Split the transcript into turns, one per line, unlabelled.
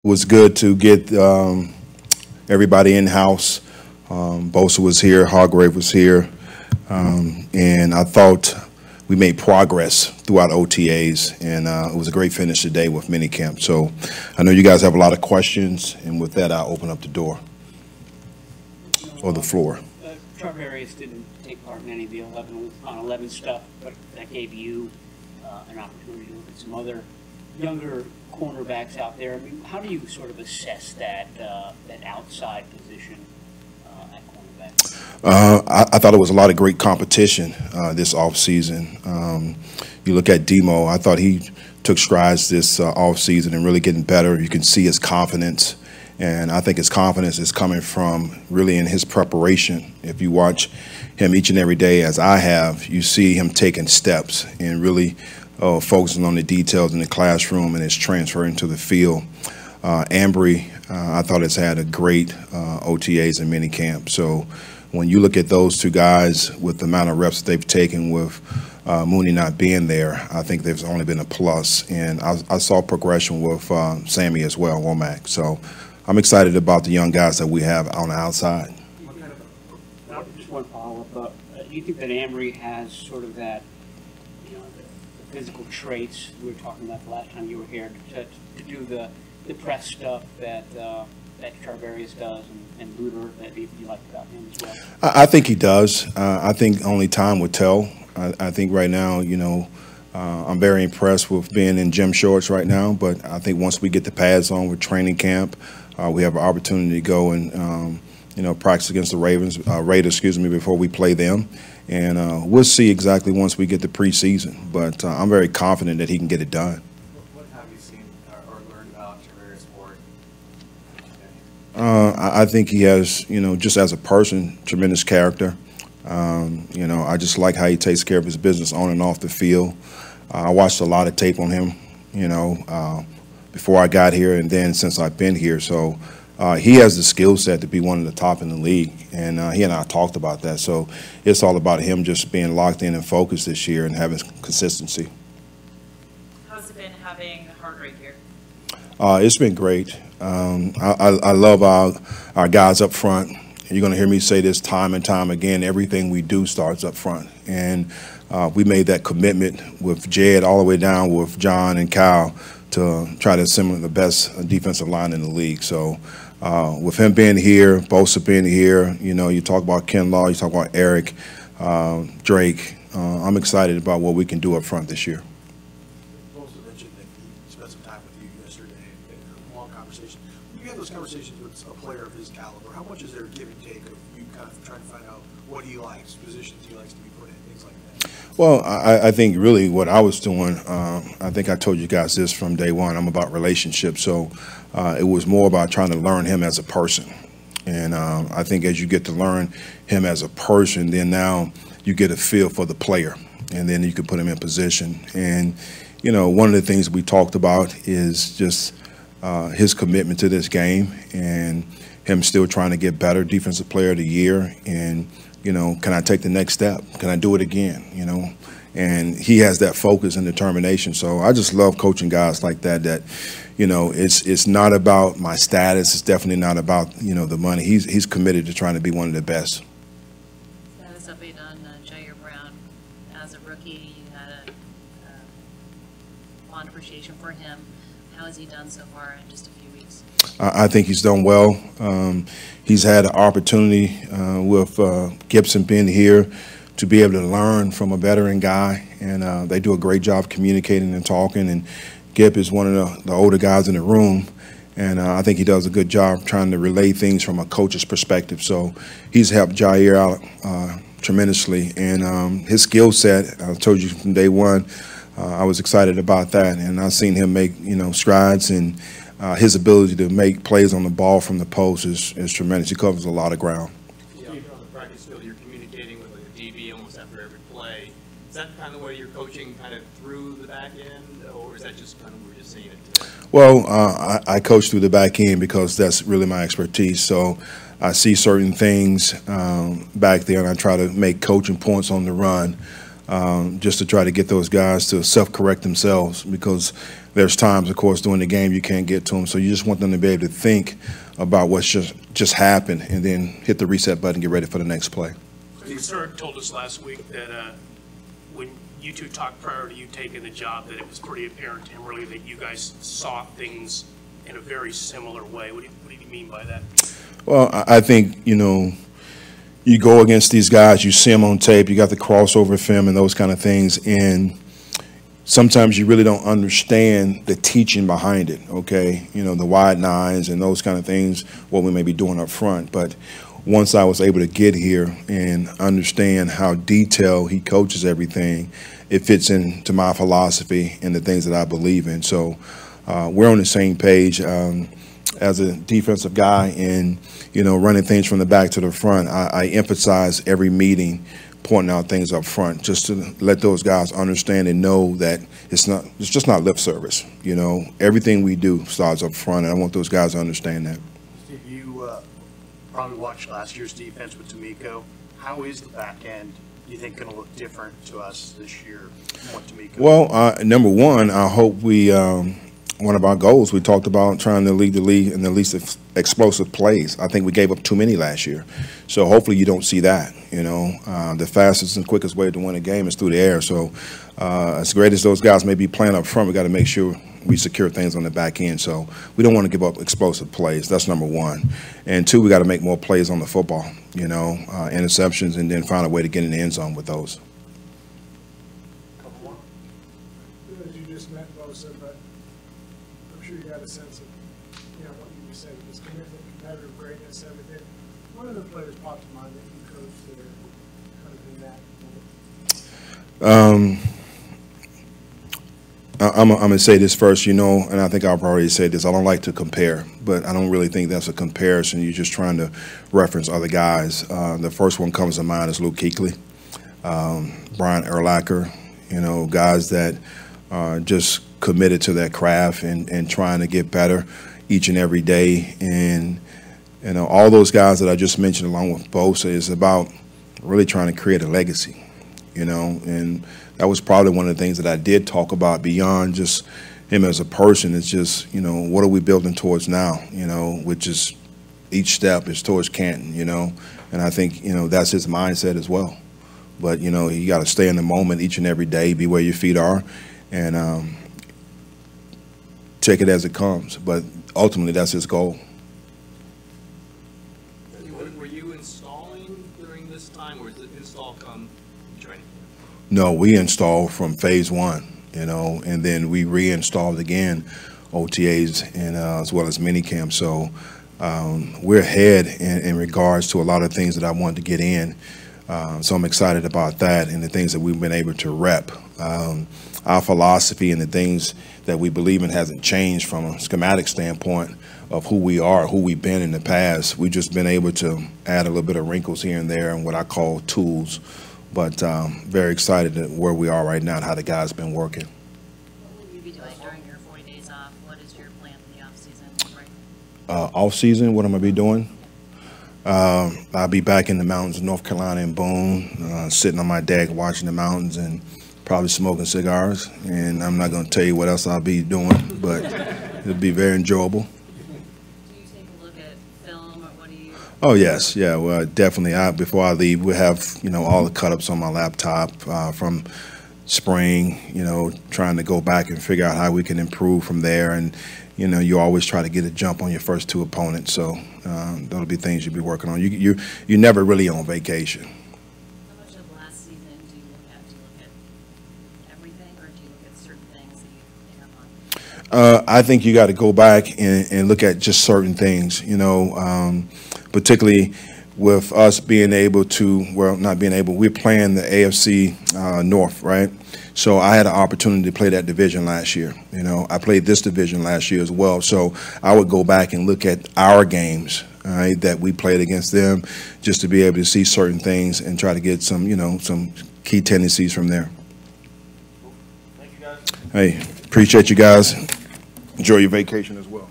It was good to get everybody in-house. Bosa was here, Hargrave was here, and I thought we made progress throughout OTAs, and it was a great finish today with minicamp. So I know you guys have a lot of questions, and with that, I'll open up the door or the floor.
Charvarius didn't take part in any of the 11 on 11 stuff, but that gave you an opportunity to look at some other younger cornerbacks out there. I mean, how do you sort of assess that that outside position at cornerback?
I thought it was a lot of great competition this offseason. You look at Demo, I thought he took strides this offseason and really getting better. You can see his confidence. And I think his confidence is coming from really in his preparation. If you watch him each and every day, as I have, you see him taking steps and really focusing on the details in the classroom and his transfer into the field. Ambry, I thought has had a great OTAs and minicamp. So when you look at those two guys with the amount of reps that they've taken with Mooney not being there, I think there's only been a plus. And I saw progression with Sammy as well, Womack. So I'm excited about the young guys that we have on the outside.
Just one follow-up. Do you think that Ambry has sort of that, you know, the physical traits we were talking about the last time you were here to do the press stuff that Charvarius does and Luter that you liked about him as well?
I think he does. I think only time would tell. I think right now, you know, I'm very impressed with being in gym shorts right now, but I think once we get the pads on with training camp, we have an opportunity to go and you know, practice against the Raiders, before we play them, and we'll see exactly once we get the preseason. But I'm very confident that he can get it done.
What have you seen or learned about Charvarius Ward?
I think he has, you know, just as a person, tremendous character. You know, I just like how he takes care of his business on and off the field. I watched a lot of tape on him, you know, before I got here and then since I've been here. So he has the skill set to be one of the top in the league, and he and I talked about that. So it's all about him just being locked in and focused this year and having consistency.
How's it been having Hargrave here?
It's been great. I love our guys up front. You're going to hear me say this time and time again. Everything we do starts up front. And we made that commitment with Jed all the way down with John and Kyle to try to assemble the best defensive line in the league. So with him being here, Bosa being here, you know, you talk about Ken Law, you talk about Eric, Drake. I'm excited about what we can do up front this year.
Bosa mentioned that he spent some time with you yesterday in a long conversation. When you have those conversations with a player of his caliber, how much is there give and take of you kind of trying to find out what he likes, positions he likes to be put in, things like that?
Well, I think really what I was doing, I think I told you guys this from day one, I'm about relationships. So it was more about trying to learn him as a person. And I think as you get to learn him as a person, then now you get a feel for the player. And then you can put him in position. And, you know, one of the things we talked about is just his commitment to this game and him still trying to get better, Defensive Player of the Year, and, you know, can I take the next step? Can I do it again, you know? And he has that focus and determination. So I just love coaching guys like that, you know, it's not about my status. It's definitely not about, you know, the money. He's committed to trying to be one of the best.
Status update on Jair Brown. As a rookie, you had a fond appreciation for him. How has he done so far in just a few weeks?
I think he's done well. He's had an opportunity with Gibson being here to be able to learn from a veteran guy, and they do a great job communicating and talking. And Gib is one of the older guys in the room, and I think he does a good job trying to relay things from a coach's perspective. So he's helped Jair out tremendously, and his skill set, I told you from day one, I was excited about that, and I've seen him make, you know, strides, and his ability to make plays on the ball from the post is tremendous. He covers a lot of ground.
Yeah, on the practice field, you're communicating with like a DB almost after every play. Is that kind of the way you're coaching, kind of through the back end, or is that just kind of we're just seeing it today?
Well, I coach through the back end because that's really my expertise. So I see certain things back there, and I try to make coaching points on the run. Just to try to get those guys to self-correct themselves, because there's times, of course, during the game you can't get to them. So you just want them to be able to think about what's just happened and then hit the reset button and get ready for the next play.
Steve Wilks told us last week that when you two talked prior to you taking the job, that it was pretty apparent to him really that you guys saw things in a very similar way. What do you mean by that?
Well, I think, you go against these guys, you see them on tape, you got the crossover film and those kind of things, and sometimes you really don't understand the teaching behind it, okay? The wide nines and those kind of things, what we may be doing up front. But once I was able to get here and understand how detailed he coaches everything, it fits into my philosophy and the things that I believe in. So we're on the same page. As a defensive guy and, running things from the back to the front, I emphasize every meeting pointing out things up front just to let those guys understand and know that it's just not lip service. Everything we do starts up front, and I want those guys to understand that.
Steve, you probably watched last year's defense with D'Amico. How is the back end, do you think, going to look different to us this year from what D'Amico?
Well, number one, I hope we one of our goals, we talked about trying to lead the league in the least explosive plays. I think we gave up too many last year. So hopefully you don't see that, The fastest and quickest way to win a game is through the air. So as great as those guys may be playing up front, we got to make sure we secure things on the back end. So we don't want to give up explosive plays. That's number one. And two, we got to make more plays on the football, interceptions, and then find a way to get in the end zone with those.
As you just met Bosa, but I'm sure you got a sense of, what you just said, this commitment, competitive greatness, everything. What other players popped to mind that you coached that are kind of in that?
I'm going to say this first, and I think I've already said this. I don't like to compare, but I don't really think that's a comparison. You're just trying to reference other guys. The first one comes to mind is Luke Kuechly, Brian Urlacher, guys that just committed to that craft and trying to get better each and every day. And, all those guys that I just mentioned along with Bosa is about really trying to create a legacy, and that was probably one of the things that I did talk about beyond just him as a person. It's just, what are we building towards now, which is each step is towards Canton, and I think, that's his mindset as well. But, you got to stay in the moment each and every day, be where your feet are, and take it as it comes. But ultimately, that's his goal.
Were you installing during this time, or did the install come in training?
No, we installed from phase one, and then we reinstalled again OTAs and as well as minicamp. So we're ahead in regards to a lot of things that I wanted to get in. So I'm excited about that and the things that we've been able to rep. Our philosophy and the things that we believe in hasn't changed from a schematic standpoint of who we are, who we've been in the past. We've just been able to add a little bit of wrinkles here and there and what I call tools. But very excited at where we are right now and how the guys been working.
What will you be doing during your 40 days off? What is your plan for the off-season?
Off season, what am I be doing? I'll be back in the mountains of North Carolina and Boone, sitting on my deck watching the mountains and probably smoking cigars. And I'm not going to tell you what else I'll be doing, but it'll be very enjoyable.
Do you take a look at film, or what do you?
Oh yes, yeah, well definitely. Before I leave, we have all the cut-ups on my laptop from spring. Trying to go back and figure out how we can improve from there. And you always try to get a jump on your first two opponents. So that'll be things you'll be working on. You're never really on vacation.
How much of last season do you look at? Do you look at everything, or do you look at certain things that you pick up on?
I think you got to go back and look at just certain things, particularly with us being able to, well, not being able, we're playing the AFC North, right? So I had an opportunity to play that division last year. I played this division last year as well. So I would go back and look at our games, right, that we played against them, just to be able to see certain things and try to get some, some key tendencies from there.
Thank you, guys.
Hey, appreciate you guys. Enjoy your vacation as well.